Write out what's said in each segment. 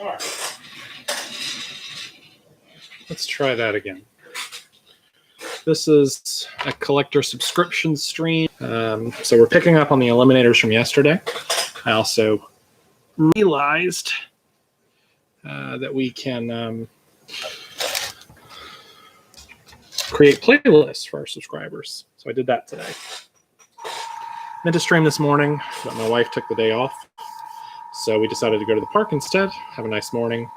All right. Let's try that again. This is a collector subscription stream. So we're picking up on the eliminators from yesterday. I also realized that we can create playlists for our subscribers. So I did that today. Meant to stream this morning, but my wife took the day off. So we decided to go to the park instead, have a nice morning.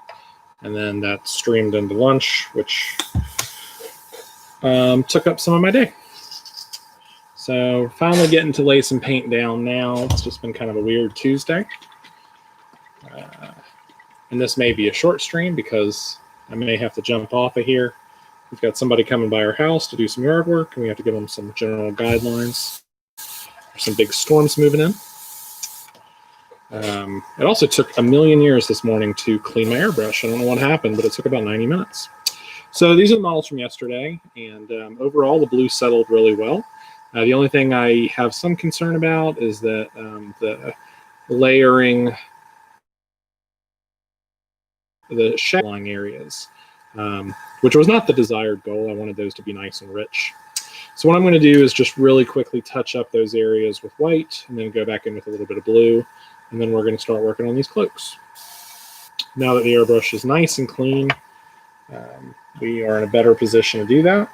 And then that streamed into lunch, which took up some of my day. So finally getting to lay some paint down now. It's just been kind of a weird Tuesday. And this may be a short stream because I may have to jump off of here. We've got somebody coming by our house to do some yard work, and we have to give them some general guidelines. There's some big storms moving in. It also took a million years this morning to clean my airbrush. I don't know what happened, but it took about 90 minutes. So these are the models from yesterday, and overall the blue settled really well. The only thing I have some concern about is that the layering the shadowing areas, which was not the desired goal. I wanted those to be nice and rich. So what I'm going to do is just really quickly touch up those areas with white and then go back in with a little bit of blue. And then we're going to start working on these cloaks. Now that the airbrush is nice and clean, we are in a better position to do that.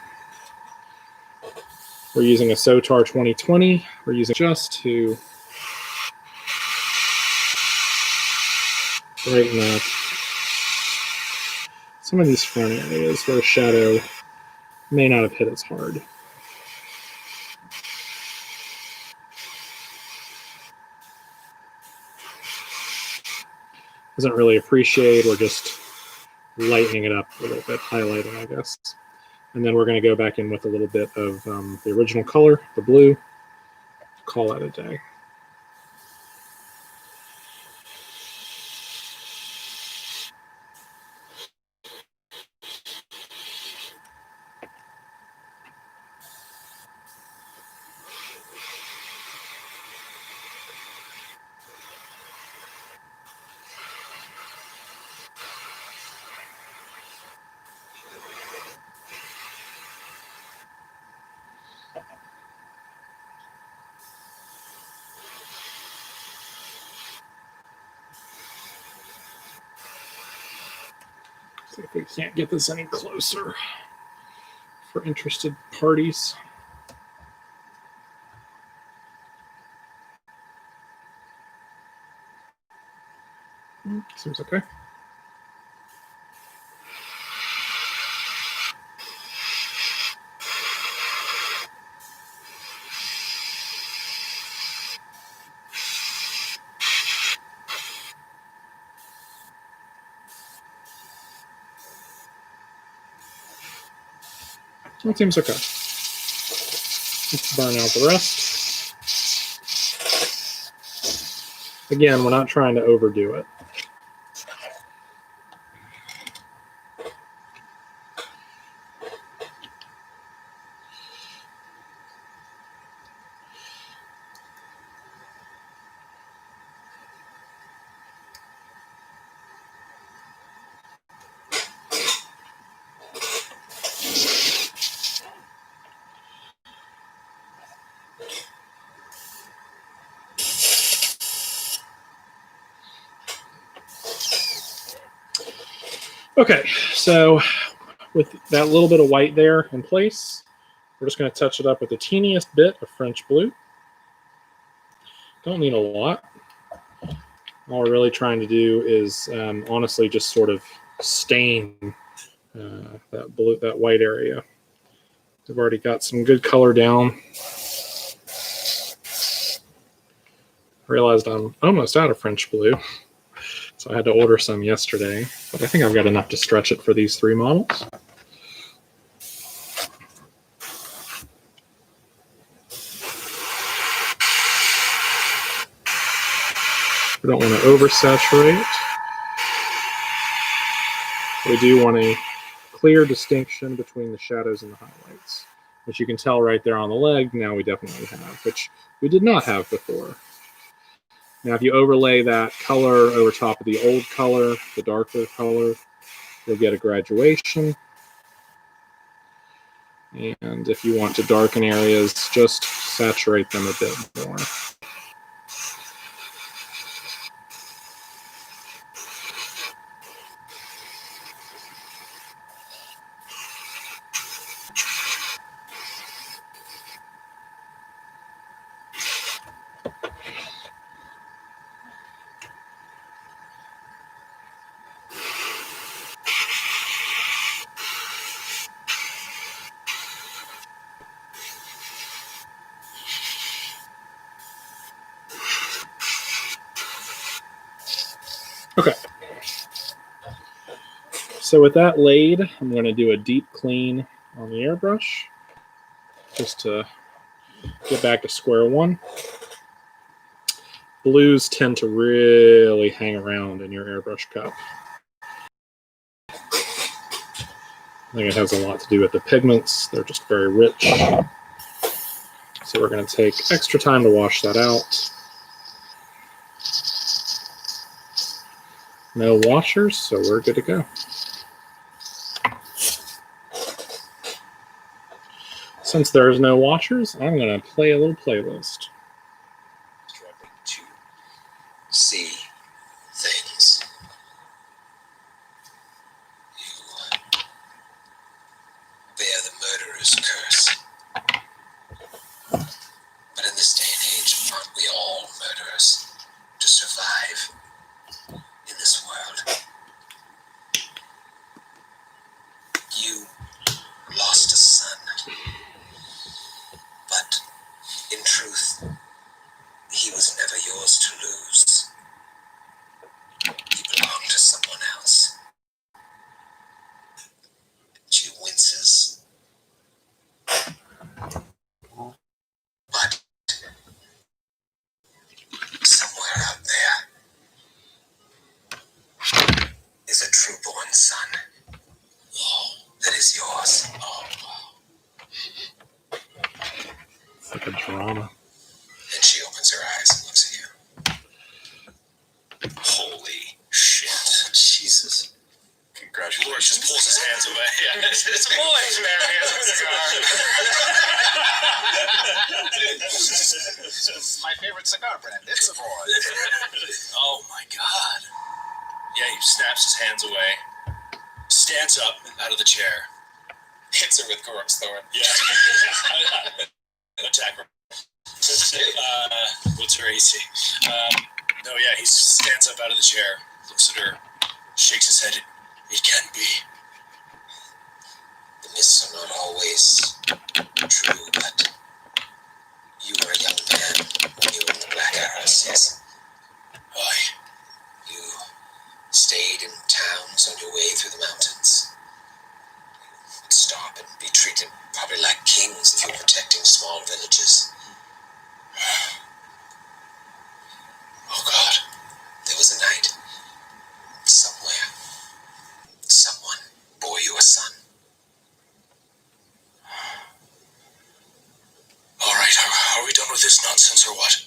We're using a Sotar 2020. We're using just to brighten up some of these front areas where shadow may not have hit as hard. Doesn't really appreciate, we're just lightening it up a little bit, highlighting, I guess. And then we're going to go back in with a little bit of the original color, the blue, call that a day. See if we can't get this any closer for interested parties. Seems okay. That seems okay. Let's burn out the rest. Again, we're not trying to overdo it. Okay, so with that little bit of white there in place, we're just going to touch it up with the teeniest bit of French blue. Don't need a lot. All we're really trying to do is honestly just sort of stain that white area. We've already got some good color down. Realized I'm almost out of French blue. So I had to order some yesterday, but I think I've got enough to stretch it for these three models. We don't want to oversaturate. We do want a clear distinction between the shadows and the highlights, which you can tell right there on the leg. Now we definitely have, which we did not have before. Now, if you overlay that color over top of the old color, the darker color, you'll get a graduation. And if you want to darken areas, just saturate them a bit more. Okay. So with that laid, I'm going to do a deep clean on the airbrush just to get back to square one. Blues tend to really hang around in your airbrush cup. I think it has a lot to do with the pigments. They're just very rich. So we're going to take extra time to wash that out. No washers, so we're good to go. Since there's no washers, I'm going to play a little playlist. To see things. You bear the murderer's curse. But in this day and age, aren't we all murderers to survive in this world? You lost a son, but in truth, he was never yours to lose. He belonged to someone else. She winces. But somewhere out there is a true-born son that is yours. It's like a drama. And she opens her eyes and looks at you. Holy shit. Jesus. Congratulations. Just pulls his hands away. Yeah, it's a boy. It's my favorite cigar brand. It's a boy. Oh my god. Yeah, he snaps his hands away, stands up out of the chair, hits her with Gork's Thorn. Yeah. Attack her. What's her AC? No, yeah, he stands up out of the chair, looks at her, shakes his head. It can be. The myths are not always true, but you were a young man when you were in the Black Arrow season. Aye. You stayed in towns on your way through the mountains. You would stop and be treated probably like kings if you were protecting small villages. Oh God, there was a night. Somewhere, someone bore you a son. All right, are we done with this nonsense or what?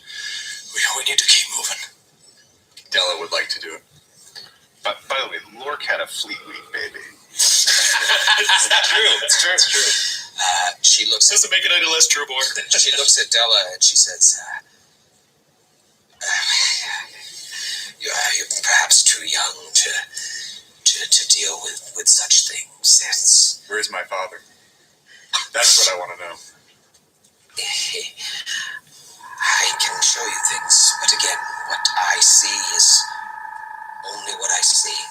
We need to keep moving. Della would like to do it. But by the way, Lork had a Fleet Week baby. It's true. It's true. It's true. She looks. Doesn't make it any less true, boy. She looks at Della and she says, "You're perhaps too young to deal with such things. It's." Where's my father? That's what I want to know. I can show you things, but again, what I see is only what I see.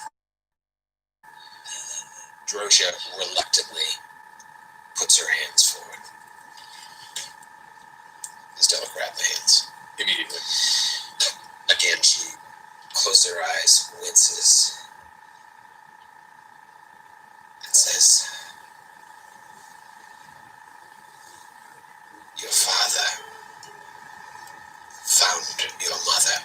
Drosha reluctantly puts her hands forward. Estella grabbed the hands immediately. Again, she closes her eyes, winces, and says, "Your father found your mother.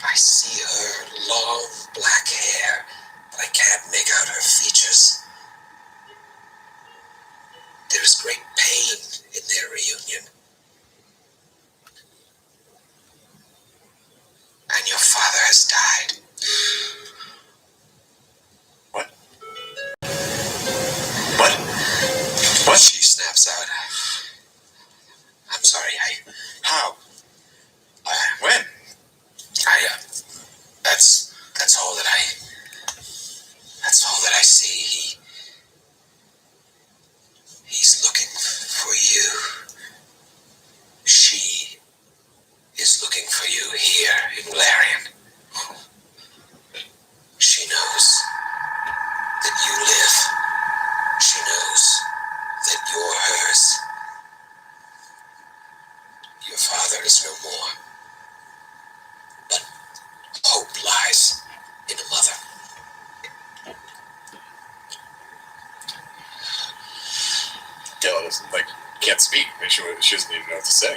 I see her long black hair, but I can't make out her features. There's great pain in their reunion. sorry. How? When? That's all that I see. He's looking for you. She is looking for you here in Larian. She knows that you live. She knows that you're hers. Your father is no more. But hope lies in a mother. Della doesn't, can't speak. She doesn't even know what to say.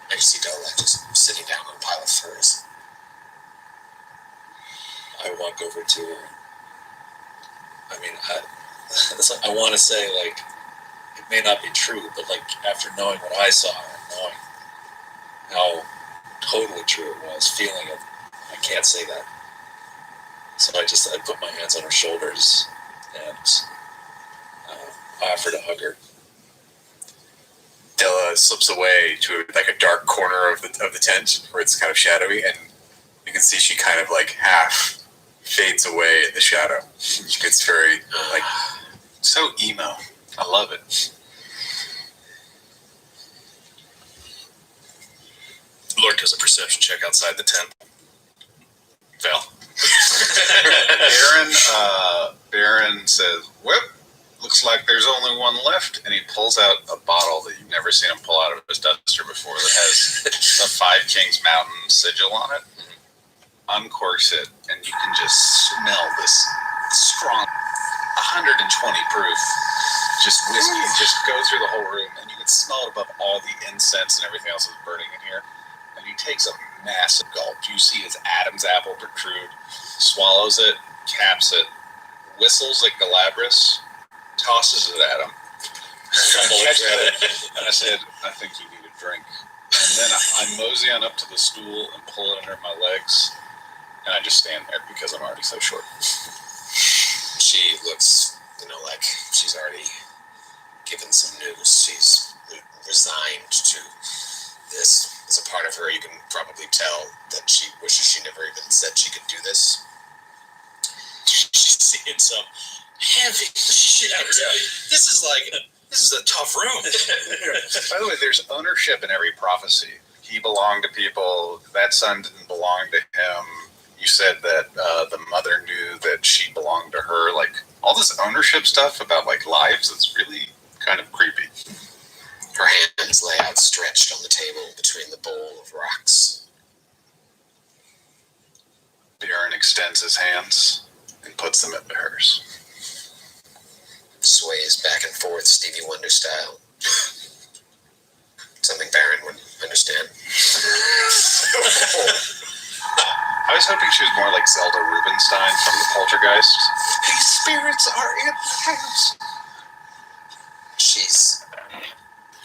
I can see Della just sitting down on a pile of furs. I walk over to her. I mean, I want to say, it may not be true, but, after knowing what I saw and knowing how totally true it was, feeling it, I can't say that. So I put my hands on her shoulders and I offer to hug her. Della slips away to a dark corner of the tent where it's kind of shadowy, and you can see she kind of half fades away in the shadow. She gets very so emo. I love it. Lord does a perception check outside the tent. Fail. Baron says, "Whip. Looks like there's only one left," and he pulls out a bottle that you've never seen him pull out of his duster before that has the Five Kings Mountain sigil on it. Uncorks it, and you can just smell this strong 120 proof just whiskey just go through the whole room, and you can smell it above all the incense and everything else that's burning in here. And he takes a massive gulp. You see his Adam's apple protrude, swallows it, caps it, whistles like Galabras, tosses it at him. And I said, "I think you need a drink." And then I mosey on up to the stool and pull it under my legs, and I just stand there because I'm already so short. She looks, like she's already given some news. She's resigned to this. As a part of her, you can probably tell that she wishes she never even said she could do this. She's seeing some heavy shit. I tell you, this is a tough room. By the way, there's ownership in every prophecy. He belonged to people. That son didn't belong to him. You said that the mother knew that she belonged to her. All this ownership stuff about lives, it's really kind of creepy. Her hands lay outstretched on the table between the bowl of rocks. Baron extends his hands and puts them into hers. Sways back and forth, Stevie Wonder style. Something Baron would understand. I was hoping she was more like Zelda Rubinstein from the Poltergeist. These spirits are in the house.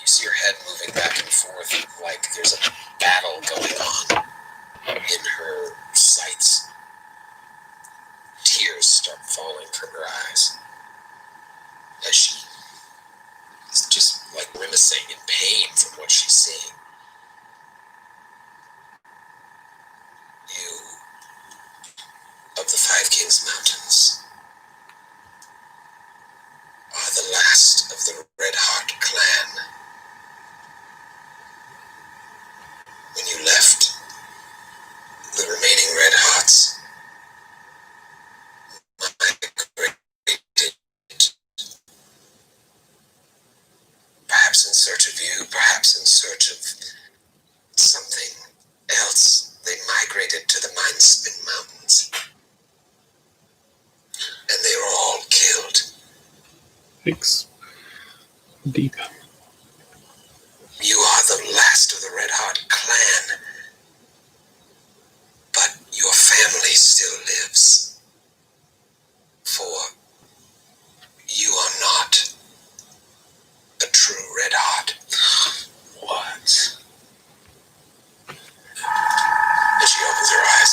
You see her head moving back and forth like there's a battle going on in her sights. Tears start falling from her eyes as she is just grimacing in pain from what she's seeing. You of the Five Kings Mountains are the last of the Red Heart clan. When you left, the remaining Red Hearts migrated, perhaps in search of you, perhaps in search of something else. They migrated to the Mindspin Mountains, and they were all killed. Thanks. Deep. You are the last of the Red Heart clan, but your family still lives. For you are not a true Red Heart. What? And she opens her eyes,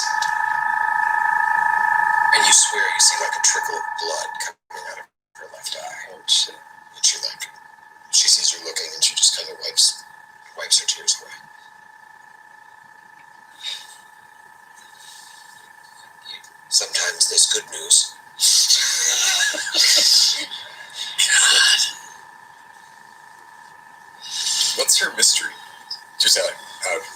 and you swear you see a trickle of blood coming out of her left eye. Oh, shit. And she sees wipes her tears away. Sometimes there's good news. God. What's her mystery? Just like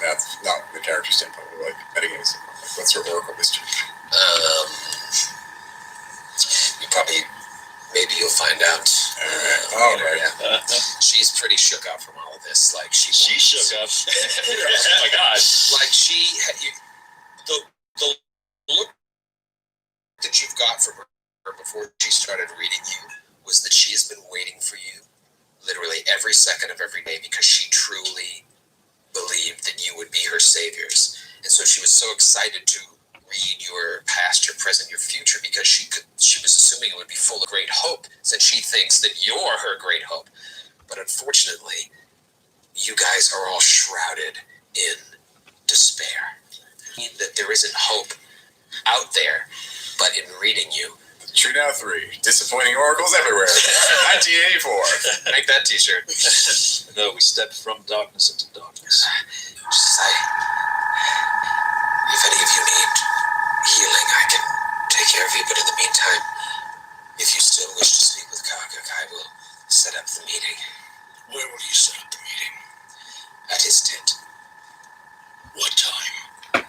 that's not the character standpoint, but like metagame standpoint. Like, what's her oracle mystery? You probably, maybe you'll find out. Okay. Yeah. She's pretty shook up from all of this. Like she Shook up. Oh my God. Like she had the look that you've got from her before she started reading you was that she has been waiting for you literally every second of every day because she truly believed that you would be her saviors. And so she was so excited to read your past, your present, your future because she was assuming it would be full of great hope since she thinks that you're her great hope. But unfortunately, you guys are all shrouded in despair. That there isn't hope out there, but in reading you. True Now 3. Disappointing oracles everywhere. 1984. Make that t-shirt. No, we step from darkness into darkness. If any of you need healing, I can take care of you, but in the meantime, if you still wish to speak with Kagak, I will set up the meeting. Where will you set up the meeting? At his tent. What time?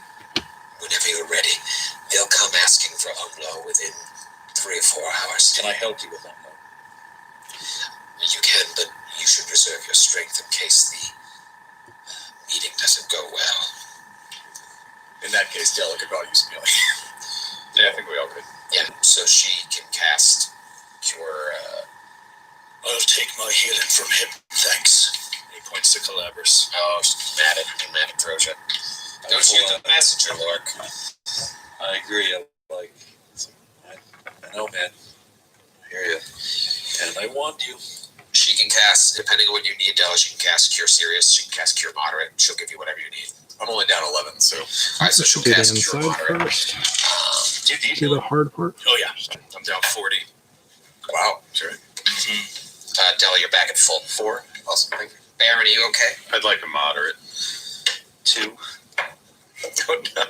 Whenever you're ready, they'll come asking for Umlo within 3 or 4 hours. Can I help you with that? You can, but you should reserve your strength in case the meeting doesn't go well. In that case, Della could probably use healing. Yeah, I think we all could. Yeah, so she can cast Cure. I'll take my healing from him, thanks. He points to Calabras. Oh, she's mad at Troja. Don't shoot the messenger, Lork. I agree. I know, man. I hear you. And I want you. She can cast, depending on what you need, Della, she can cast Cure Serious, she can cast Cure Moderate, she'll give you whatever you need. I'm only down 11, so. Alright, so she'll Do the cast Cure inside Moderate. first. Do you need Do the hard part. Oh yeah, I'm down 40. Wow, sure. Della, you're back at full 4. Awesome, thank you. Baron, are you okay? I'd like a moderate. 2. Oh no.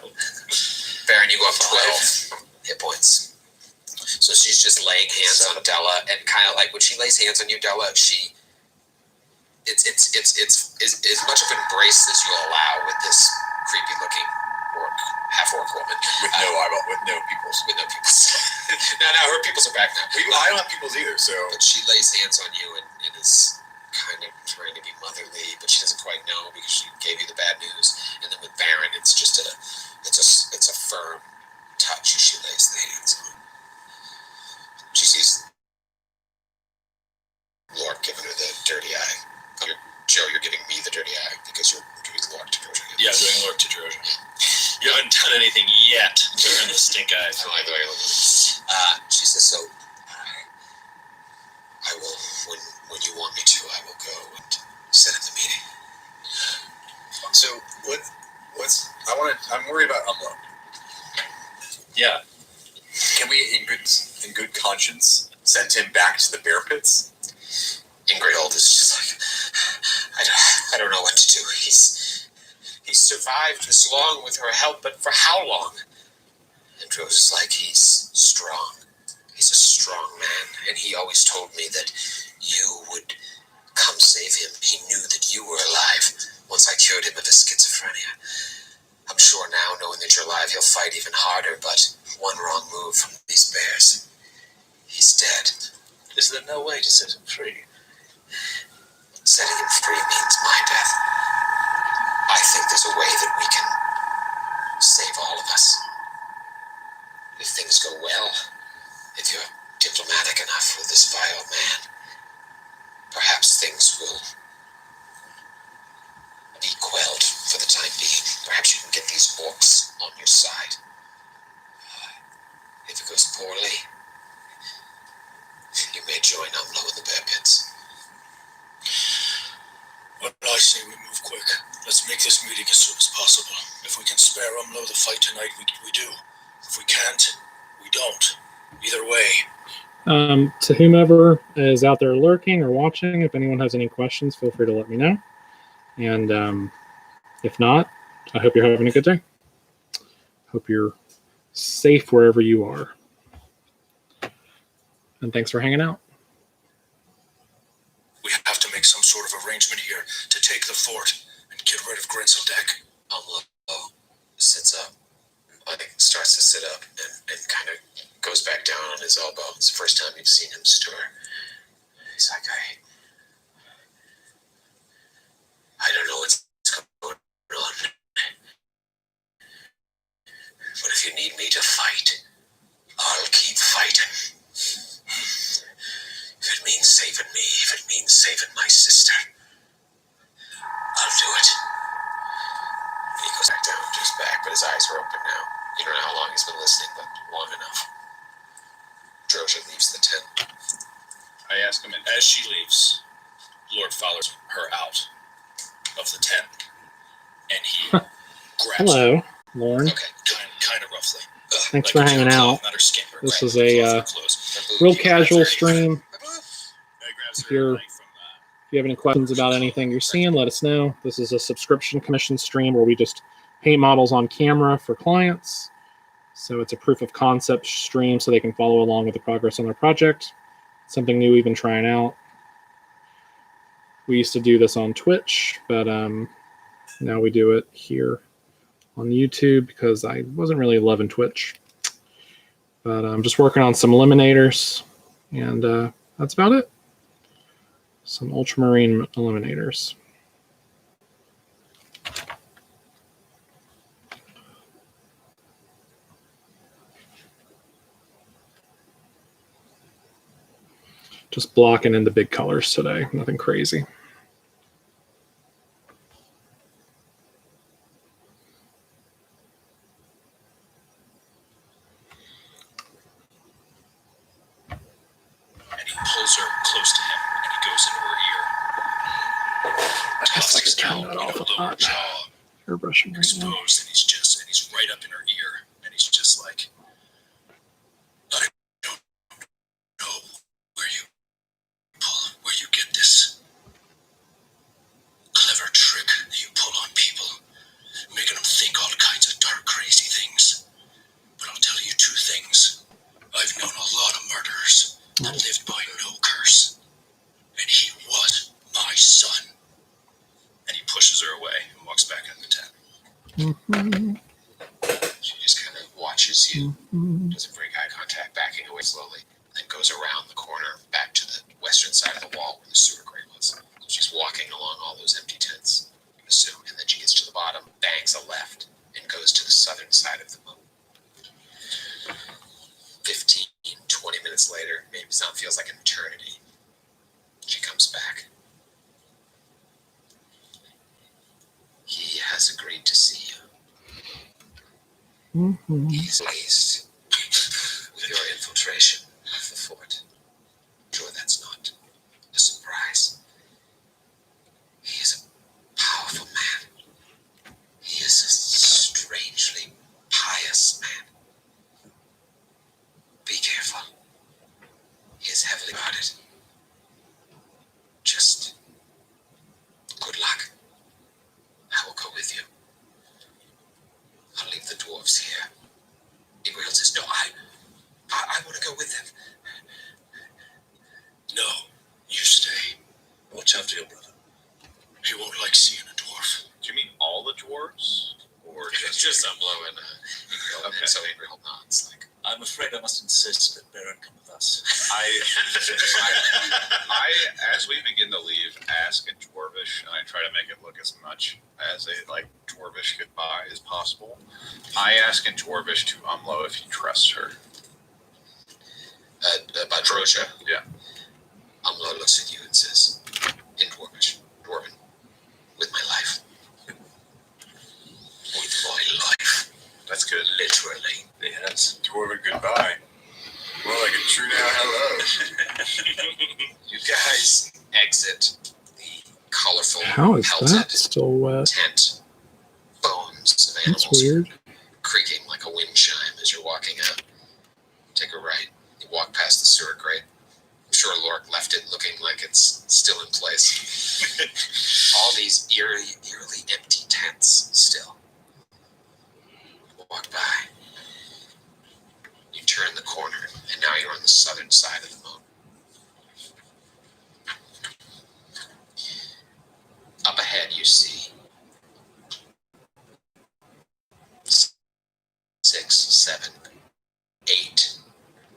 Baron, you go up 12 hit points. So she's just laying hands on Della, and kind of like when she lays hands on you, Della, it's as much of an embrace as you'll allow with this creepy looking half orc woman With no eyeball, with no pupils. with no pupils. No, her pupils are back now. I don't have pupils either, so. But she lays hands on you and is kind of trying to be motherly, but she doesn't quite know because she gave you the bad news. And then with Baron, it's just it's a firm touch as she lays the hands on. She sees Lork giving her the dirty eye. Joe, you're giving me the dirty eye because you're doing Lork to Troja. yeah, doing Lord to Troja. You haven't done anything yet to earn the stink eye. I like the way you look at me. She says, so I will, when you want me to, I will go and set up the meeting. So, I'm worried about Umlo. Yeah. Can we, in good conscience, send him back to the bear pits? Ingrid is just like, I don't know what to do. He's survived this long with her help, but for how long? And Dro's like, he's strong. He's a strong man, and he always told me that you would come save him. He knew that you were alive once I cured him of his schizophrenia. I'm sure now, knowing that you're alive, he'll fight even harder, but one wrong move from these bears, he's dead. Is there no way to set him free? Setting him free means my death. I think there's a way that we can save all of us. If things go well, if you're diplomatic enough with this vile man, perhaps things will be quelled for the time being. Perhaps you can get these orcs on your side. If it goes poorly, you may join Umlo in the bear pits. Well, I say we move quick. Let's make this meeting as soon as possible. If we can spare Umlo the fight tonight, we do. If we can't, we don't. Either way. To whomever is out there lurking or watching, if anyone has any questions, feel free to let me know. And if not, I hope you're having a good day. Hope you're safe wherever you are. And thanks for hanging out. We have to make some sort of arrangement here to take the fort and get rid of Grinseldeck. Umlo sits up, like starts to sit up, and kind of goes back down on his elbow. It's the first time you've seen him stir. He's like, I don't know what's going on, but if you need me to fight, I'll keep fighting. If it means saving me, if it means saving my sister, I'll do it. He goes back down to his back, but his eyes are open now. You don't know how long he's been listening, but long enough. Droja leaves the tent. I ask him, and as she leaves, Lord follows her out of the tent, and he grabs her. Hello, Lauren. Okay. Kind of roughly. Thanks for hanging out. This is a real casual stream. If you have any questions about anything you're seeing, let us know. This is a subscription commission stream where we just paint models on camera for clients. So it's a proof of concept stream so they can follow along with the progress on their project. Something new we've been trying out. We used to do this on Twitch, but now we do it here on YouTube because I wasn't really loving Twitch. But I'm just working on some eliminators, and that's about it. Some ultramarine eliminators. Just blocking in the big colors today. Nothing crazy. And he pulls her close to him, and he goes into her ear. I just turn that off a lot. Jaw Hair brushing right now. exposed, and he's right up in her ear, and he's just like, I don't know where you get this clever trick that you pull on people, making them think all kinds of dark, crazy things. But I'll tell you two things. I've known a lot of murderers that lived by no curse, and he was my son. And he pushes her away and walks back in the tent. She just kind of watches you, doesn't break eye contact, backing away slowly, then goes around the corner back to the western side of the wall where the sewer grate was. So she's walking along all those empty tents, you assume, and then she gets to the bottom, bangs a left, and goes to the southern side of the moat. 15, 20 minutes later, maybe it feels like an eternity, she comes back. He has agreed to see you. He's pleased with your infiltration of the fort. Sure, that's not a surprise. He is a powerful man. He is a strangely pious man. Be careful. He is heavily guarded. Just good luck. I will go with you. I'll leave the dwarves here. Gabriel says, no, I want to go with them. No, you stay. Watch after your brother. He won't like seeing a dwarf. Do you mean all the dwarves? Or Just Umlo and Gabriel, Okay. and so Gabriel nods like, I'm afraid I must insist that Baron come with us. I, as we begin to leave, ask in Dwarvish, and I try to make it look as much as a Dwarvish goodbye as possible. I ask in Dwarvish to Umlo if he trusts her. about Droja. Yeah. Umlo looks at you and says, in Dwarvish, Dwarven, with my life. With my life. That's good. Literally. Yes. Dwarven goodbye. More like a true now hello. You guys exit the colorful, How is that pelted still wet? tent. Bones of animals That's weird. creaking like a wind chime as you're walking out. Take a right. You walk past the sewer grate. sure Lork left it looking like it's still in place. All these eerily empty tents still. You walk by. You turn the corner, and now you're on the southern side of the moat. Up ahead, you see 6, 7, 8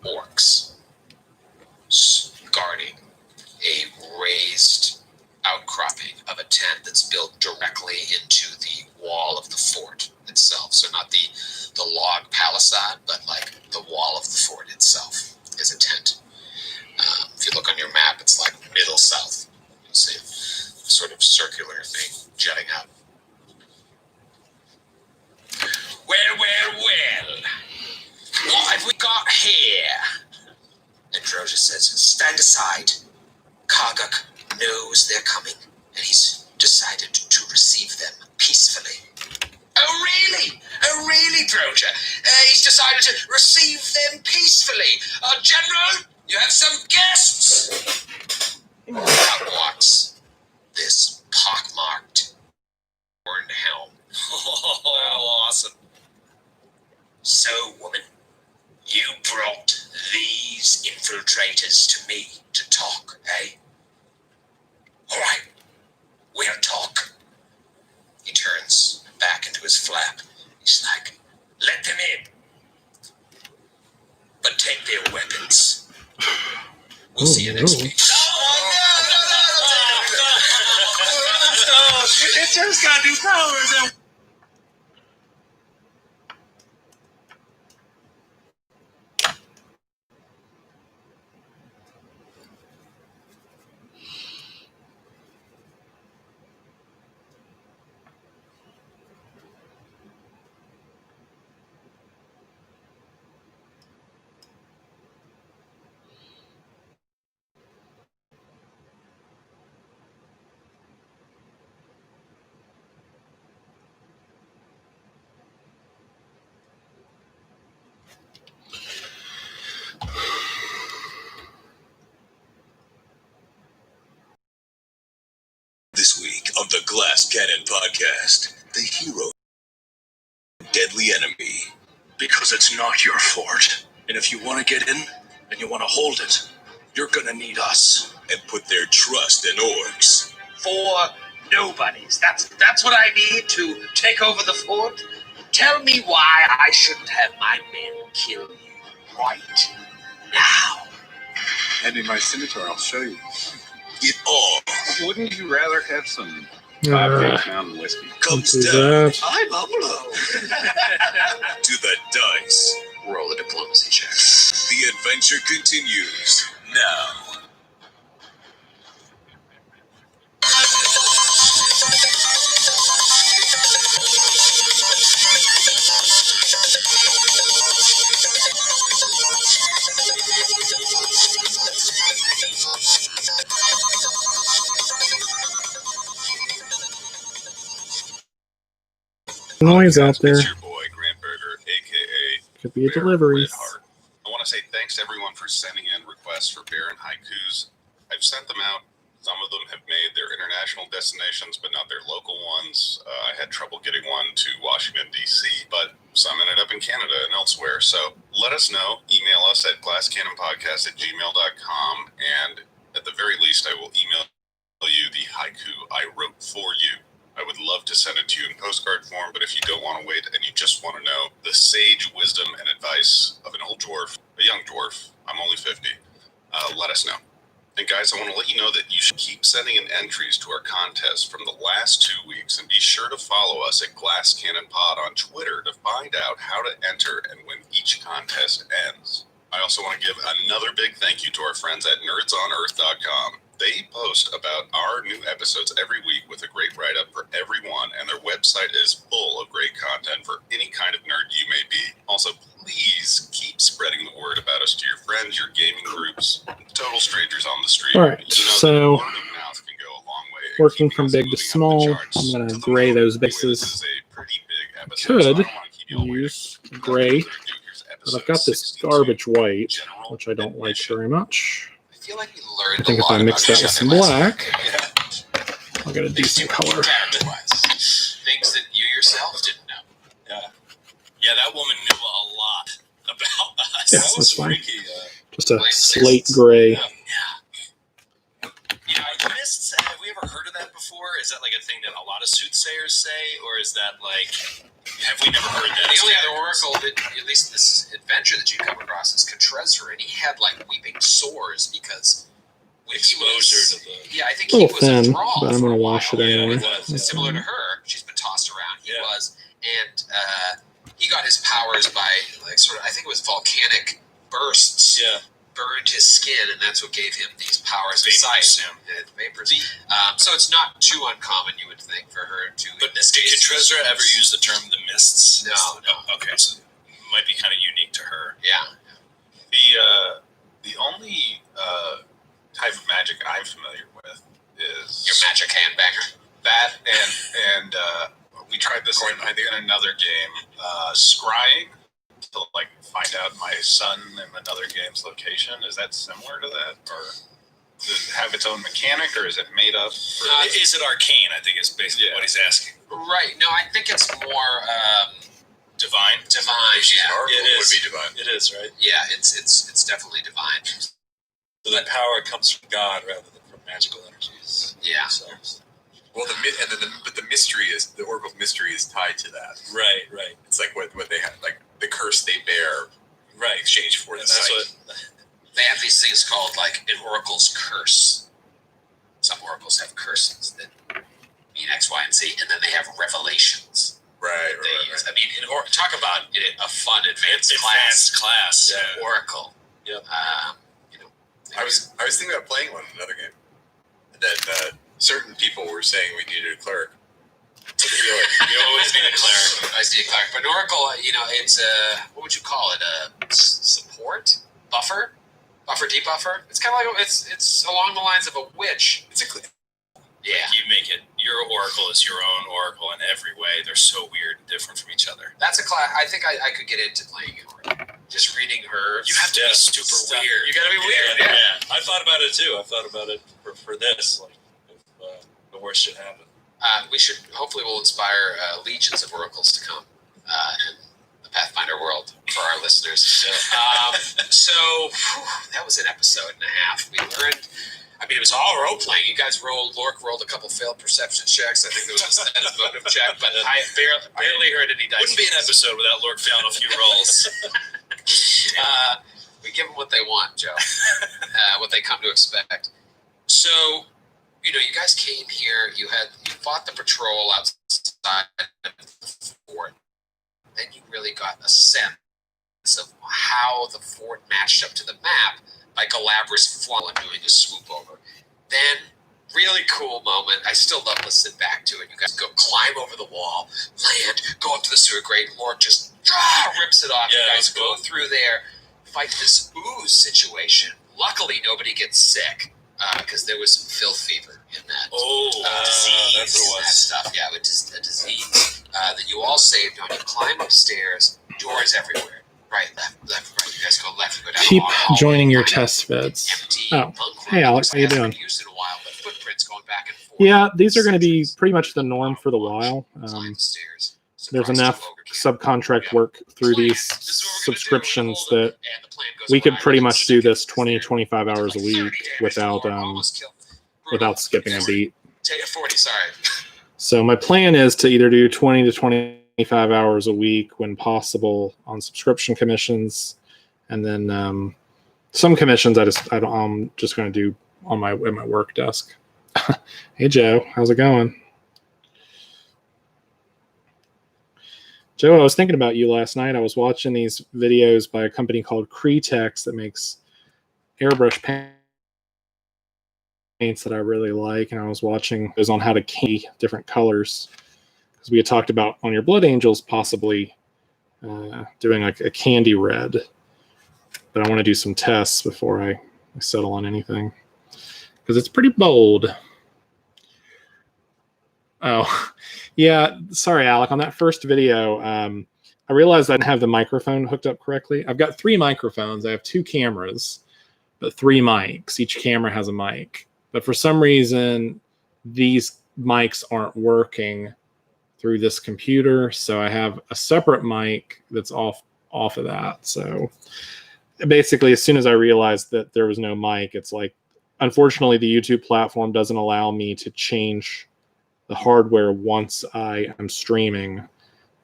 orcs guarding a raised outcropping of a tent that's built directly into the wall of the fort itself. So not the log palisade, but like the wall of the fort itself is a tent. If you look on your map, it's like middle south. You'll see a sort of circular thing jutting out. Well, what have we got here? And Droja says, stand aside. Karguk knows they're coming, and he's decided to receive them peacefully. Oh, really? Oh, really, Droja? He's decided to receive them peacefully. General, you have some guests. Out walks this pockmarked horned helm. Oh, awesome. So, woman, you brought these infiltrators to me to talk, eh? All right, we'll talk. He turns back into his flap. He's like, let them in. But take their weapons. We'll see you next week. It just got new powers. This week on the Glass Cannon Podcast, the hero, deadly enemy. Because it's not your fort. And if you want to get in, and you want to hold it, you're gonna need us. And put their trust in orcs. 4 nobodies. That's what I need to take over the fort. Tell me why I shouldn't have my men kill you right now. Hand me my scimitar, I'll show you. It all Wouldn't you rather have some Mountain whiskey? comes do down that. high buffalo to the dice. Roll a diplomacy check. The adventure continues now. Noise out there. It's your boy, Grant Berger, a.k.a. Could be a Bear delivery. Redheart. I want to say thanks to everyone for sending in requests for Baron haikus. I've sent them out. Some of them have made their international destinations, but not their local ones. I had trouble getting one to Washington, D.C., but some ended up in Canada and elsewhere. So let us know. Email us at glasscannonpodcast@gmail.com, and at the very least, I will email you the haiku I wrote for you. I would love to send it to you in postcard form, but if you don't want to wait and you just want to know the sage wisdom and advice of an old dwarf, a young dwarf, I'm only 50, let us know. And guys, I want to let you know that you should keep sending in entries to our contest from the last 2 weeks, and be sure to follow us at Glass Cannon Pod on Twitter to find out how to enter and when each contest ends. I also want to give another big thank you to our friends at nerdsonearth.com. They post about our new episodes every week with a great write-up for everyone, and their website is full of great content for any kind of nerd you may be. Also, please keep spreading the word about us to your friends, your gaming groups, total strangers on the street. All right, You know, so word of mouth can go a long way in working keeping from us big to moving up the small, charts I'm going to to the gray moon. those Anyway, this bases. is a pretty big episode, Could so I don't want to keep you all waiting. use gray, Without further ado, here's but I've episode got this 62, garbage white, General which I don't like Admission. very much. I feel like we learned I think a if lot I mix about that each with other some last black, Yeah. I'll get a decent color. character-wise. Things that you yourself didn't know. Yeah. Yeah, that woman knew a lot about us. Yeah, That that's was fine. freaky. Just a Blame the slate mists. gray. Yeah. Yeah, mists. Have we ever heard of that before? Is that like a thing that a lot of soothsayers say, or is that like, have we never heard that? The as only other characters? oracle that, at least in this adventure that you come across, is Contrezra, and he had like weeping sores because when Exposure to the. yeah, I think A he little was a thin, thrall but I'm for gonna a wash it while. anyway. Yeah, it was. Similar to her, she's been tossed around. He Yeah. was, and he got his powers by like sort of, I think it was volcanic bursts. Yeah. Burned his skin, and that's what gave him these powers of Vapors, sight. yeah. Yeah, the vapors. So it's not too uncommon, you would think, for her to. But did Contrezra ever use the term the mists? No. Oh, okay, so it might be kind of unique to her. Yeah. The only type of magic I'm familiar with is Your magic handbanger. that, and we tried this in another game, scrying to like find out my son in another game's location. Is that similar to that, or does it have its own mechanic, or is it made up? Is it arcane? I think is basically what he's asking. Right. No, I think it's more Divine. divine. If she's an Yeah. oracle, It it would is. be divine. It is, right? Yeah, it's definitely divine. So that power comes from God rather than from magical energies. Yeah. themselves. Well, but the mystery is the oracle's mystery is tied to that. Right, right, It's like what they have, like the curse they bear in right. exchange for the And that's sight. what. They have these things called like an oracle's curse. Some oracles have curses that mean X, Y, and Z, and then they have revelations. Right, They right, use. right. I mean, talk about a fun advanced Class. class. Oracle. Yep. I was thinking about playing one in another game, and then certain people were saying we needed a cleric. You always need a cleric. I see a cleric, but an oracle, it's what would you call it? A support buffer, debuffer. It's kind of like it's along the lines of a witch. It's a cl- Yeah, You make it. Your oracle is your own oracle in every way. They're so weird and different from each other. that's a class. I think I could get into playing an oracle. Just reading her. You have to be super stuff. weird. You got to be weird. Yeah. I thought about it too. I thought about it for this. Like, if the worst should happen. We should hopefully we'll inspire legions of oracles to come in the Pathfinder world for our listeners. So that was an episode and a half. We learned. I mean, it was all role playing. You guys Lork rolled a couple failed perception checks. I think there was a sense motive check, but I barely heard any dice. Wouldn't be an rolls. episode without Lork failing a few rolls. We give them what they want, Joe. What they come to expect. So, you guys came here. You fought the patrol outside of the fort. Then you really got a sense of how the fort matched up to the map by Galabras flowing doing a swoop over. Then, really cool moment. I still love listening back to it. You guys go climb over the wall, land, go up to the sewer grate. Lord just rips it off. Yeah, You guys that's cool. go through there, fight this ooze situation. Luckily, nobody gets sick because there was some filth fever in that. Disease, that's what it was. that stuff. Yeah, it was a disease that you all saved on. You climb upstairs, doors everywhere. Right, left, right. You guys go left, you go down. Keep a long hallway, joining your find test feds. empty Oh, bunk room hey Alex, how you that hasn't doing? been used in a while, but footprints going back and forth. Yeah, these are going to be pretty much the norm for the while. Climb the stairs. There's Surprise enough to ogre camp. subcontract work through Plan. these This is what we're gonna do. subscriptions We're gonna that and the plan goes we could awry. pretty We're much gonna do this stick 20, there. 25 hours a Like week 30 damage without more, almost kill. Brutal. without skipping a beat. Take 40, sorry. So my plan is to either do 20 to 25 hours a week when possible on subscription commissions, and then some commissions I'm just going to do at my work desk. Hey Joe, how's it going? Joe, I was thinking about you last night. I was watching these videos by a company called Cretex that makes airbrush paints that I really like, and I was watching those on how to key different colors, because we had talked about on your Blood Angels possibly doing like a candy red, but I want to do some tests before I settle on anything, because it's pretty bold. Oh, yeah. Sorry, Alec. On that first video, I realized I didn't have the microphone hooked up correctly. I've got 3 microphones. I have 2 cameras. but 3 mics. Each camera has a mic. But for some reason, these mics aren't working through this computer. So I have a separate mic that's off of that. So basically, as soon as I realized that there was no mic, it's like, unfortunately, the YouTube platform doesn't allow me to change the hardware once I am streaming,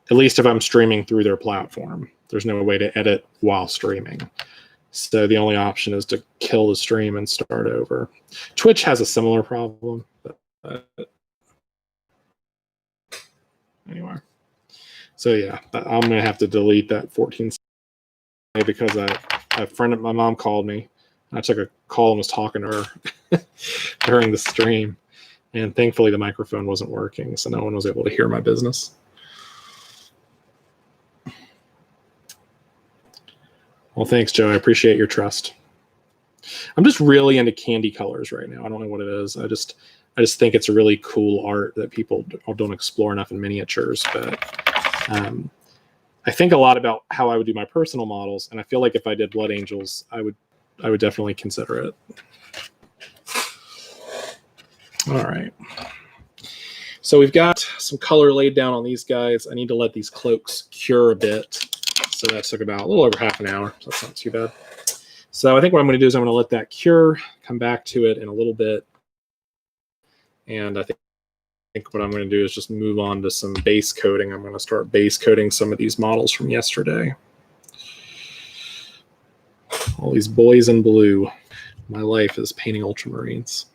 at least if I'm streaming through their platform. There's no way to edit while streaming. So the only option is to kill the stream and start over. Twitch has a similar problem. But anyway. So yeah, I'm going to have to delete that 14 because a friend of my mom called me. I took a call and was talking to her during the stream. And thankfully the microphone wasn't working, so no one was able to hear my business. Well, thanks, Joe. I appreciate your trust. I'm just really into candy colors right now. I don't know what it is. I just think it's a really cool art that people don't explore enough in miniatures. But I think a lot about how I would do my personal models, and I feel like if I did Blood Angels, I would definitely consider it. All right. So we've got some color laid down on these guys. I need to let these cloaks cure a bit. So that took about a little over half an hour. So that's not too bad. So I think what I'm going to do is I'm going to let that cure, come back to it in a little bit. And I think what I'm going to do is just move on to some base coating. I'm going to start base coating some of these models from yesterday. All these boys in blue. My life is painting Ultramarines.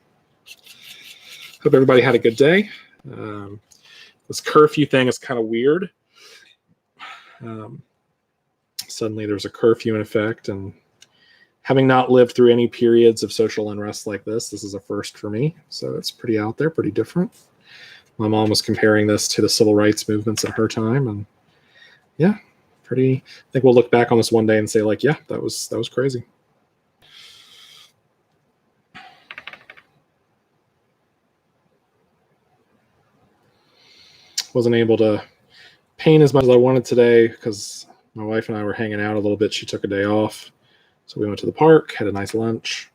Hope everybody had a good day. This curfew thing is kind of weird. Suddenly there's a curfew in effect, and having not lived through any periods of social unrest like this is a first for me. So it's pretty out there, pretty different. My mom was comparing this to the civil rights movements in her time, and yeah, pretty. I think we'll look back on this one day and say, like, yeah, that was crazy. Wasn't able to paint as much as I wanted today because my wife and I were hanging out a little bit. She took a day off. So we went to the park, had a nice lunch,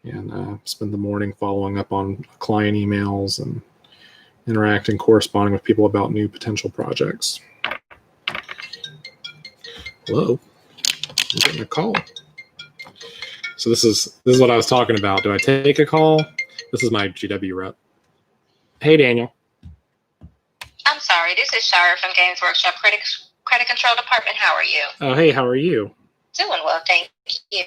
and spent the morning following up on client emails and interacting, corresponding with people about new potential projects. Hello. I'm getting a call. So this is what I was talking about. Do I take a call? This is my GW rep. Hey, Daniel. I'm sorry, this is Shara from Games Workshop Credit Control Department. How are you? Oh, hey, how are you? Doing well, thank you.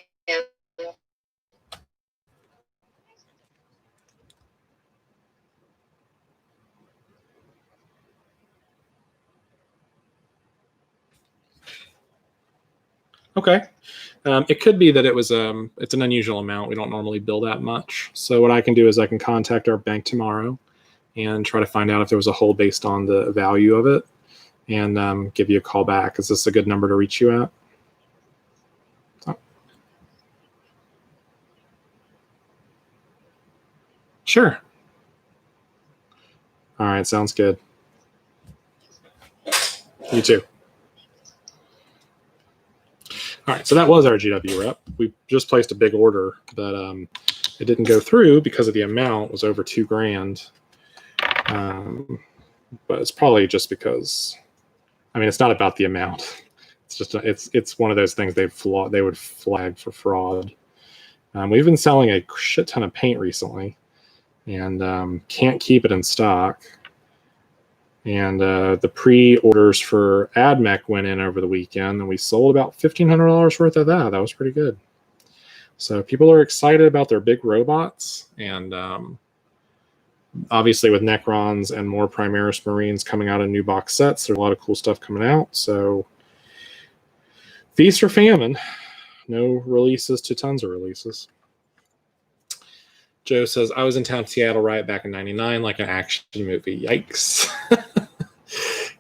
Okay. It could be that it's an unusual amount. We don't normally bill that much. So what I can do is I can contact our bank tomorrow and try to find out if there was a hold based on the value of it, and give you a call back. Is this a good number to reach you at? Oh. Sure. All right, sounds good. You too. All right, so that was our GW rep. We just placed a big order, but it didn't go through because of the amount. It was over $2,000. But it's probably just because, I mean, it's not about the amount. It's just it's one of those things they would flag for fraud. We've been selling a shit ton of paint recently, and can't keep it in stock. And the pre-orders for AdMech went in over the weekend, and we sold about $1,500 worth of that. That was pretty good. So people are excited about their big robots, and obviously with Necrons and more Primaris Marines coming out in new box sets, there's a lot of cool stuff coming out. So feast or famine, no releases to tons of releases. Joe says, I was in town Seattle right back in 99, like an action movie. Yikes.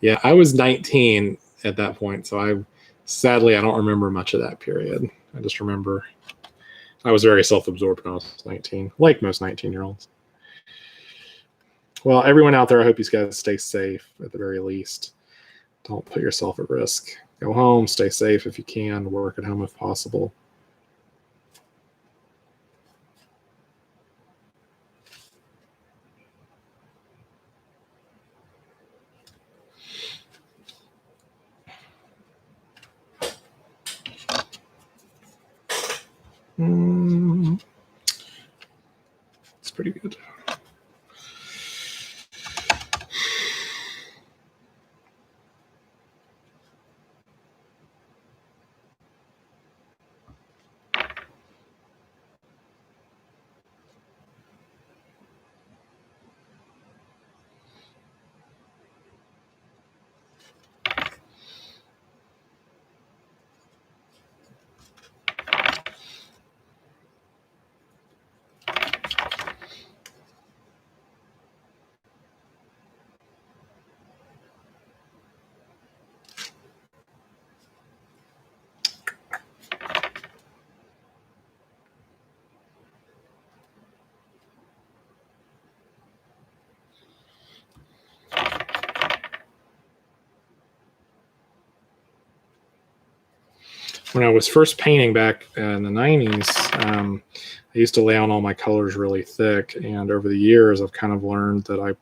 Yeah, I was 19 at that point, so sadly I don't remember much of that period. I just remember I was very self-absorbed when I was 19, like most 19-year-olds. Well, everyone out there, I hope you guys stay safe at the very least. Don't put yourself at risk. Go home, stay safe if you can, work at home if possible. It's pretty good. When I was first painting back in the 90s, I used to lay on all my colors really thick. And over the years, I've kind of learned that I've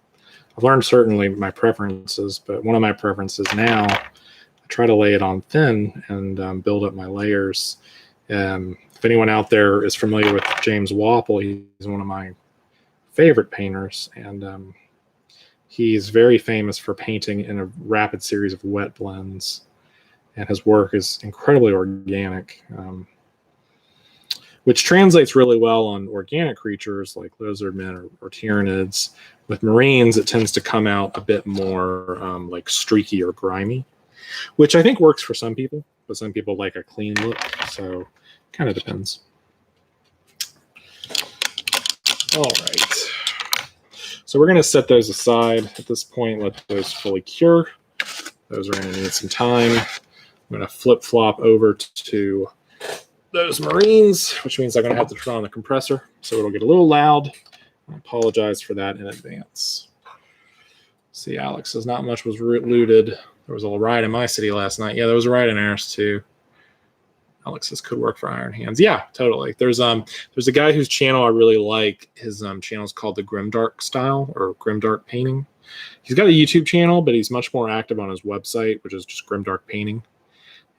learned certainly my preferences, but one of my preferences now, I try to lay it on thin and build up my layers. If anyone out there is familiar with James Wapple, he's one of my favorite painters. And he's very famous for painting in a rapid series of wet blends. And his work is incredibly organic, which translates really well on organic creatures like lizardmen or tyrannids. With marines, it tends to come out a bit more like streaky or grimy, which I think works for some people, but some people like a clean look, so kind of depends. All right. So we're going to set those aside at this point, let those fully cure. Those are going to need some time. I'm going to flip-flop over to those marines, which means I'm going to have to turn on the compressor, so it'll get a little loud. I apologize for that in advance. See, Alex says not much was looted. There was a riot in my city last night. Yeah, there was a riot in ours too. Alex says could work for Iron Hands. Yeah, totally. There's a guy whose channel I really like. His channel is called the Grimdark Style or Grimdark Painting. He's got a YouTube channel, but he's much more active on his website, which is just Grimdark Painting.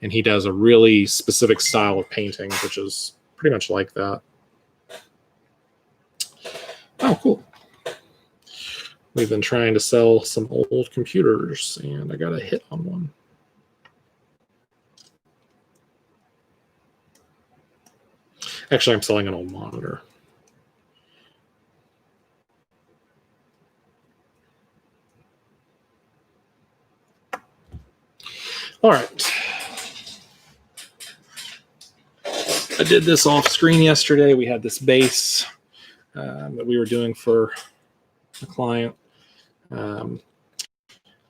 And he does a really specific style of painting, which is pretty much like that. Oh, cool. We've been trying to sell some old computers, and I got a hit on one. Actually, I'm selling an old monitor. All right. I did this off screen yesterday. We had this base that we were doing for a client.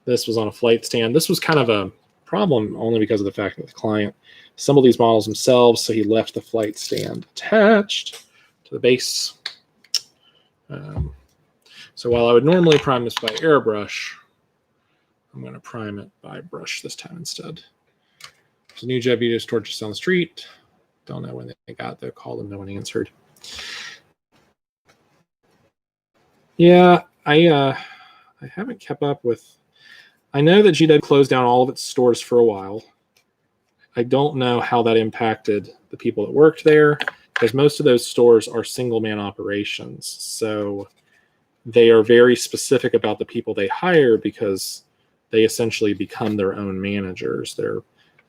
This was on a flight stand. This was kind of a problem only because of the fact that the client assembled these models themselves, so he left the flight stand attached to the base. So while I would normally prime this by airbrush, I'm going to prime it by brush this time instead. There's a new job just torches on the street. Don't know when they got the call and no one answered. Yeah, I haven't kept up with. I know that GW closed down all of its stores for a while. I don't know how that impacted the people that worked there, because most of those stores are single-man operations. So they are very specific about the people they hire because they essentially become their own managers.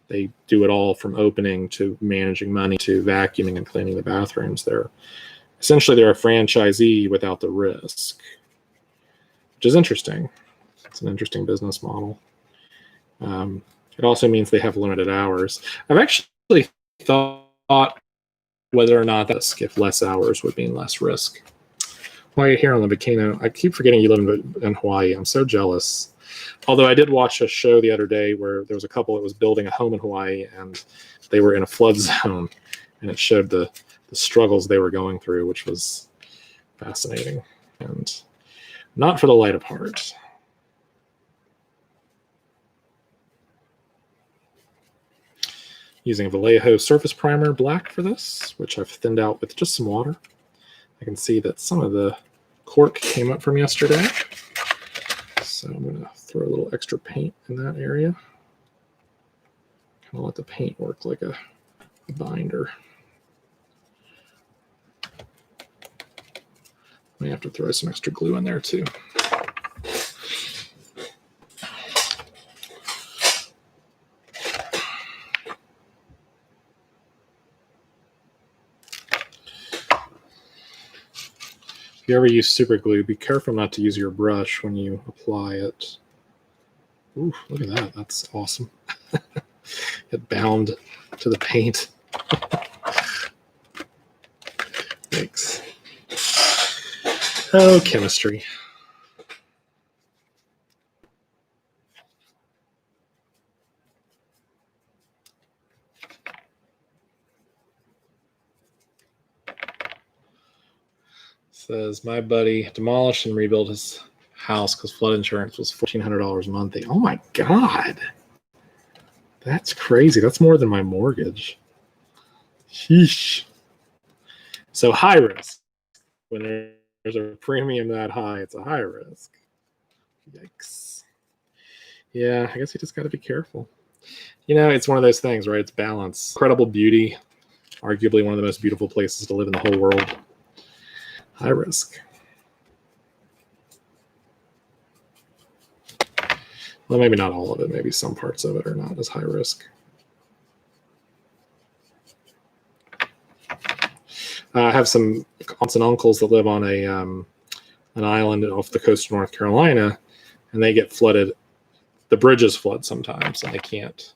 They do it all from opening to managing money to vacuuming and cleaning the bathrooms. They're a franchisee without the risk, which is interesting. It's an interesting business model. It also means they have limited hours. I've actually thought whether or not that's if less hours would mean less risk. Why are you here on the volcano? I keep forgetting you live in Hawaii. I'm so jealous. Although I did watch a show the other day where there was a couple that was building a home in Hawaii and they were in a flood zone, and it showed the struggles they were going through, which was fascinating and not for the light of heart. Using Vallejo Surface Primer Black for this, which I've thinned out with just some water. I can see that some of the cork came up from yesterday. So I'm going to throw a little extra paint in that area. Kind of let the paint work like a binder. May have to throw some extra glue in there too. If you ever use super glue, be careful not to use your brush when you apply it. Ooh, look at that. That's awesome. It bound to the paint. Thanks. Oh, chemistry. Says my buddy demolished and rebuilt his house because flood insurance was $1,400 a month. Oh my God. That's crazy. That's more than my mortgage. Sheesh. So high risk. When there's a premium that high, it's a high risk. Yikes. Yeah, I guess you just got to be careful. You know, it's one of those things, right? It's balance. Incredible beauty. Arguably one of the most beautiful places to live in the whole world. High risk. Well, maybe not all of it. Maybe some parts of it are not as high risk. I have some aunts and uncles that live on an island off the coast of North Carolina, and they get flooded. The bridges flood sometimes, and we can't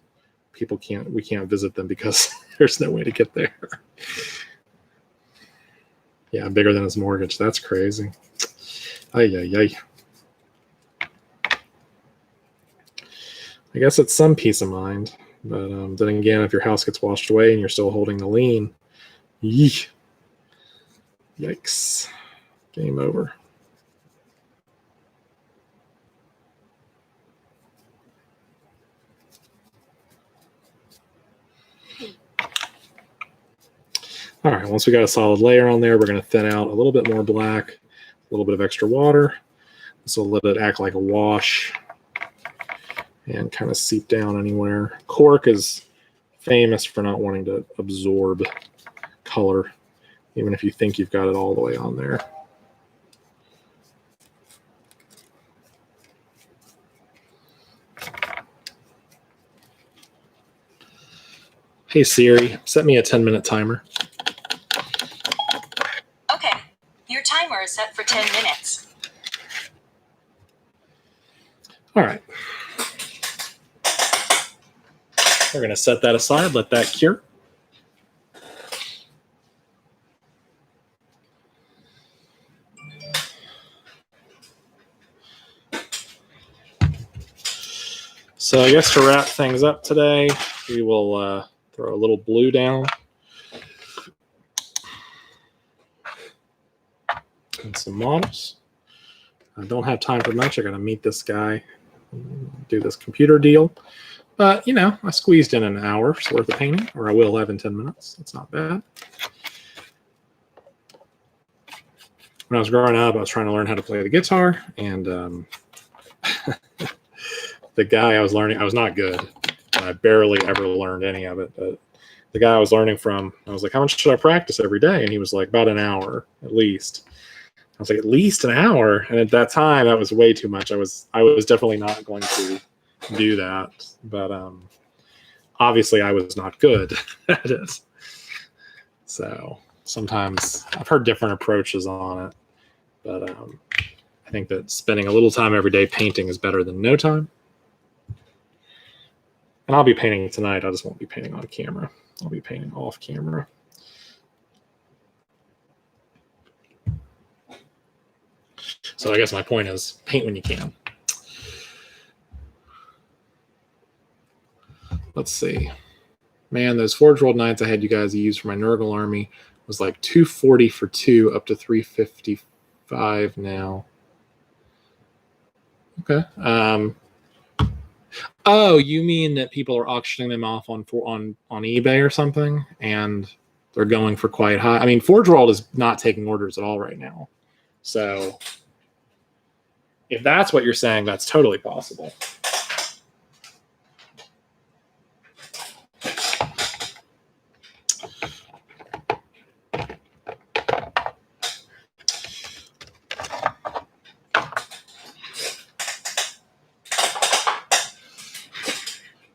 visit them because there's no way to get there. Yeah, bigger than his mortgage. That's crazy. Ay, ay, ay. I guess it's some peace of mind. But then again, if your house gets washed away and you're still holding the lien, yikes. Game over. All right, once we got a solid layer on there, we're going to thin out a little bit more black, a little bit of extra water. This will let it act like a wash and kind of seep down anywhere. Cork is famous for not wanting to absorb color, even if you think you've got it all the way on there. Hey Siri, set me a 10-minute timer. Okay, your timer is set for 10 minutes. All right. We're going to set that aside, let that cure. So I guess to wrap things up today, we will throw a little blue down. And some models. I don't have time for much. I got to meet this guy, do this computer deal. But, you know, I squeezed in an hour's worth of painting, or I will have in 10 minutes. That's not bad. When I was growing up, I was trying to learn how to play the guitar, and the guy I was learning, I was not good. I barely ever learned any of it. But the guy I was learning from, I was like, how much should I practice every day? And he was like, about an hour at least. I was like, at least an hour? And at that time, that was way too much. I was definitely not going to do that. But obviously, I was not good at it. So sometimes I've heard different approaches on it. But I think that spending a little time every day painting is better than no time. And I'll be painting tonight. I just won't be painting on camera. I'll be painting off camera. So I guess my point is paint when you can. Let's see. Man, those Forge World Nights I had you guys use for my Nurgle army was like $240 for 2 up to $355 now. Okay. Oh, you mean that people are auctioning them off on eBay or something, and they're going for quite high? I mean, Forge World is not taking orders at all right now. So if that's what you're saying, that's totally possible.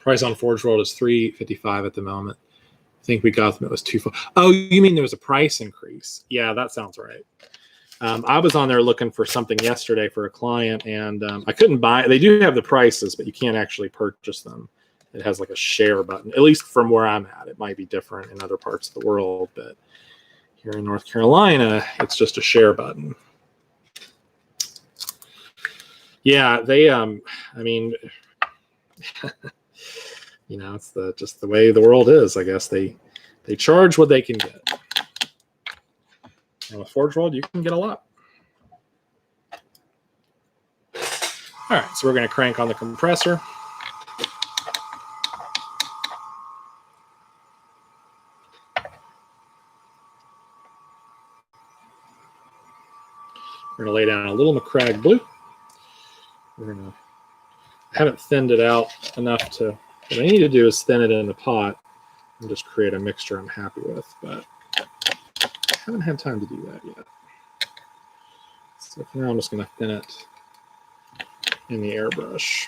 Price on Forge World is $355 at the moment. I think we got them. It was $2. Oh, you mean there was a price increase? Yeah, that sounds right. I was on there looking for something yesterday for a client, and I couldn't buy. They do have the prices, but you can't actually purchase them. It has like a share button, at least from where I'm at. It might be different in other parts of the world, but here in North Carolina, it's just a share button. Yeah, they. I mean, you know, it's just the way the world is. I guess they charge what they can get. On the Forge World, you can get a lot. All right, so we're going to crank on the compressor. We're going to lay down a little McCrag blue. We're going to. I haven't thinned it out enough to. What I need to do is thin it in the pot and just create a mixture I'm happy with, but I haven't had time to do that yet. So for now, I'm just going to thin it in the airbrush.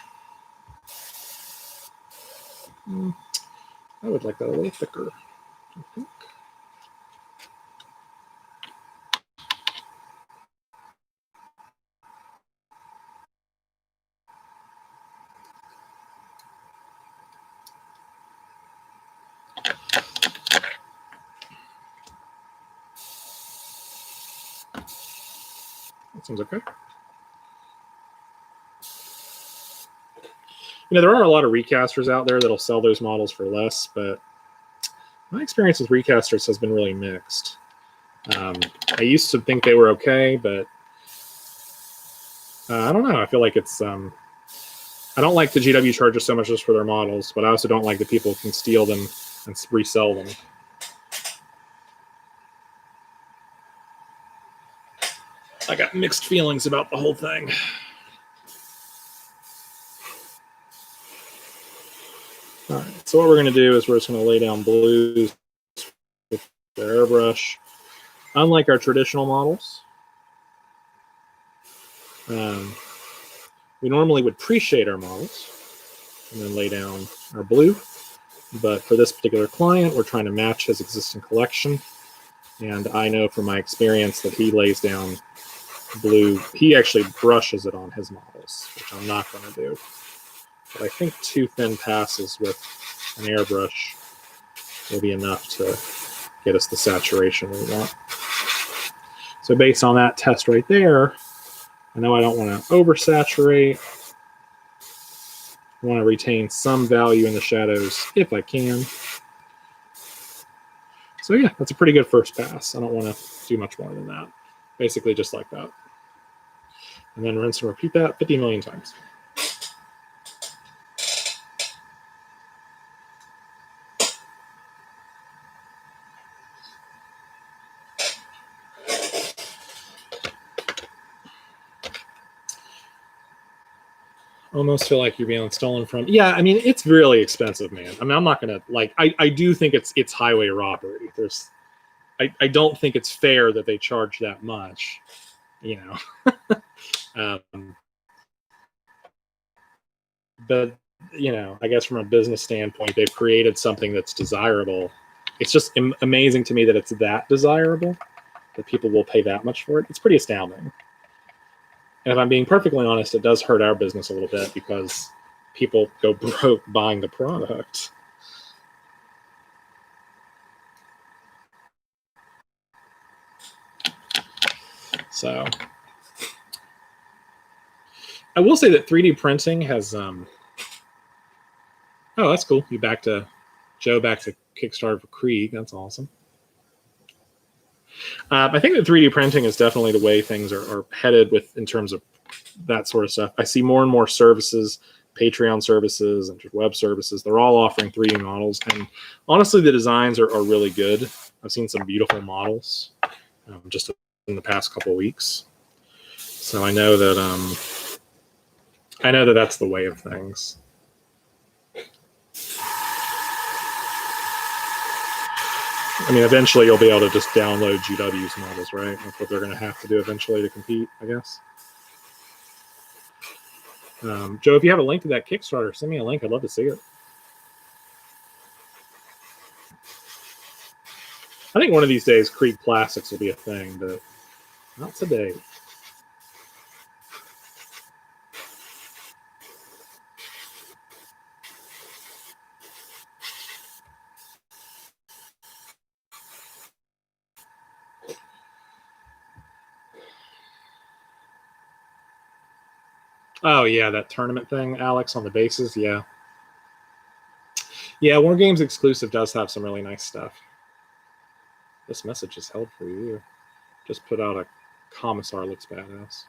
I would like that a little thicker, I think. That seems okay. You know, there are a lot of recasters out there that'll sell those models for less, but my experience with recasters has been really mixed. I used to think they were okay, but I don't know. I feel like it's I don't like the GW charges so much just for their models, but I also don't like that people can steal them and resell them. I got mixed feelings about the whole thing. All right, so what we're going to do is we're just going to lay down blues with the airbrush. Unlike our traditional models, we normally would pre-shade our models and then lay down our blue. But for this particular client, we're trying to match his existing collection. And I know from my experience that he lays down blue. He actually brushes it on his models, which I'm not going to do. But I think 2 thin passes with an airbrush will be enough to get us the saturation we want. So based on that test right there, I know I don't want to oversaturate. I want to retain some value in the shadows if I can. So yeah, that's a pretty good first pass. I don't want to do much more than that. Basically just like that. And then rinse and repeat that 50 million times. Almost feel like you're being stolen from. Yeah, I mean, it's really expensive, man. I mean, I'm not gonna like. I do think it's highway robbery. I don't think it's fair that they charge that much. You know, but you know, I guess from a business standpoint, they've created something that's desirable. It's just amazing to me that it's that desirable that people will pay that much for it. It's pretty astounding. And if I'm being perfectly honest, it does hurt our business a little bit because people go broke buying the product. So I will say that 3D printing has oh, that's cool. You back to Joe, back to Kickstarter for Krieg. That's awesome. I think that 3D printing is definitely the way things are headed with in terms of that sort of stuff. I see more and more services, Patreon services and web services. They're all offering 3D models, and honestly, the designs are really good. I've seen some beautiful models just in the past couple of weeks. So I know that that's the way of things. I mean, eventually you'll be able to just download GW's models, right? That's what they're going to have to do eventually to compete, I guess. Joe, if you have a link to that Kickstarter, send me a link. I'd love to see it. I think one of these days Krieg Plastics will be a thing, but not today. Oh yeah, that tournament thing, Alex, on the bases. Yeah, yeah. War Games exclusive does have some really nice stuff. This message is held for you. Just put out a commissar. Looks badass.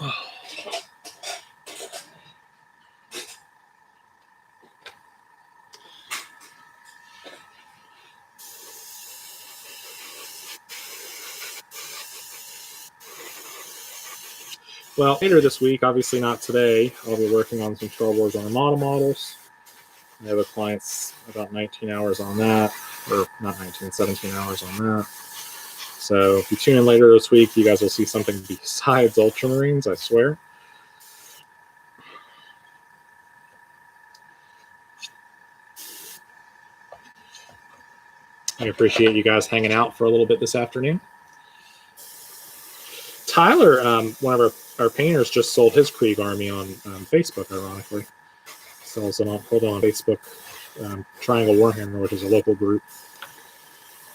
Oh. Well, later this week, obviously not today, I'll be working on some Star Wars Armada models. I have a client's about 19 hours on that, or not 19, 17 hours on that. So if you tune in later this week, you guys will see something besides Ultramarines, I swear. I appreciate you guys hanging out for a little bit this afternoon. Tyler, one of our painters, just sold his Krieg army on Facebook, ironically. Sells it on Facebook, Triangle Warhammer, which is a local group.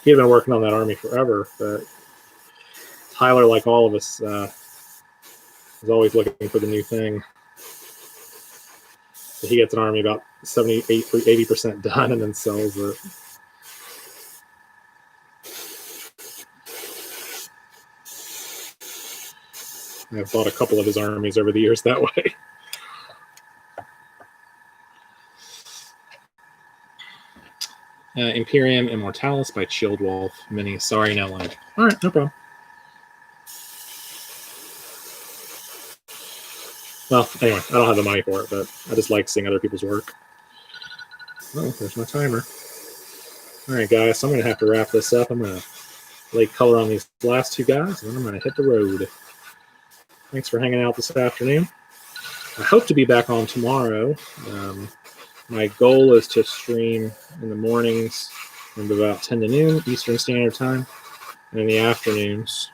He had been working on that army forever, but Tyler, like all of us, is always looking for the new thing. So he gets an army about 80% done and then sells it. I've bought a couple of his armies over the years that way. Imperium Immortalis by Chilled Wolf Mini. Sorry, no one. All right, no problem. Well, anyway, I don't have the money for it, but I just like seeing other people's work. Oh, there's my timer. All right, guys, so I'm going to have to wrap this up. I'm going to lay color on these last two guys, and then I'm going to hit the road. Thanks for hanging out this afternoon. I hope to be back on tomorrow. My goal is to stream in the mornings from about 10 to noon Eastern Standard Time, and in the afternoons.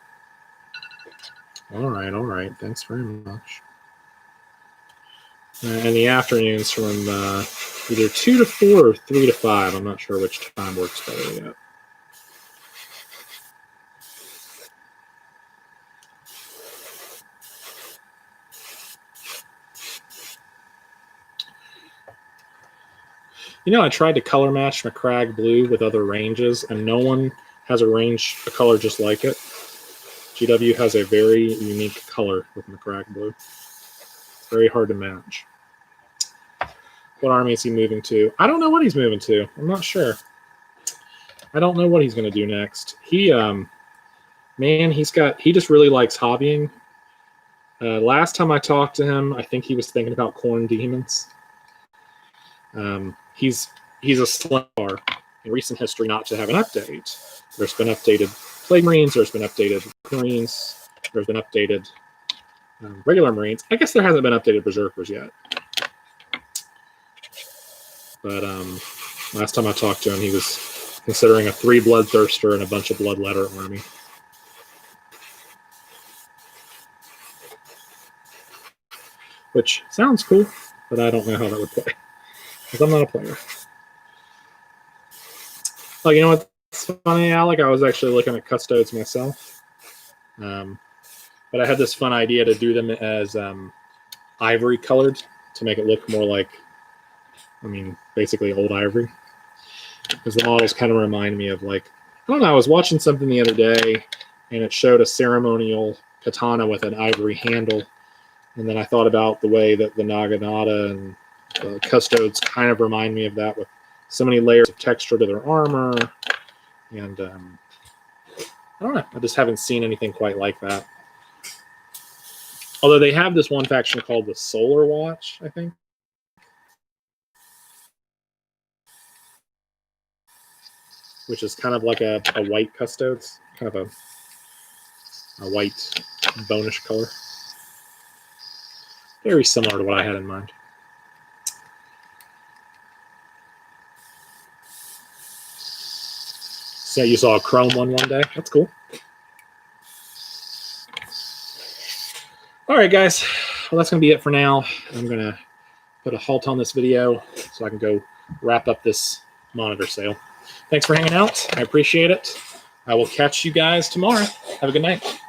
All right. Thanks very much. In the afternoons from either 2 to 4 or 3 to 5. I'm not sure which time works better yet. You know, I tried to color match McCragg Blue with other ranges, and no one has a color just like it. GW has a very unique color with McCragg Blue. It's very hard to match. What army is he moving to? I don't know what he's moving to. I'm not sure. I don't know what he's going to do next. He just really likes hobbying. Last time I talked to him, I think he was thinking about Corn Demons. He's a star in recent history not to have an update. There's been updated Plague Marines, there's been updated Marines, there's been updated regular Marines. I guess there hasn't been updated Berserkers yet. But last time I talked to him, he was considering a 3 Bloodthirster and a bunch of Bloodletter army. Which sounds cool, but I don't know how that would play. Because I'm not a player. Oh, you know what's funny, Alec? I was actually looking at Custodes myself. But I had this fun idea to do them as ivory colored to make it look more like, basically old ivory. Because the models kind of remind me of I don't know, I was watching something the other day and it showed a ceremonial katana with an ivory handle. And then I thought about the way that the Naginata and the Custodes kind of remind me of that, with so many layers of texture to their armor. And I don't know, I just haven't seen anything quite like that. Although they have this one faction called the Solar Watch, I think. Which is kind of like a white custodes, kind of a white bonish color. Very similar to what I had in mind. So you saw a chrome one day. That's cool. All right, guys. Well, that's going to be it for now. I'm going to put a halt on this video so I can go wrap up this monitor sale. Thanks for hanging out. I appreciate it. I will catch you guys tomorrow. Have a good night.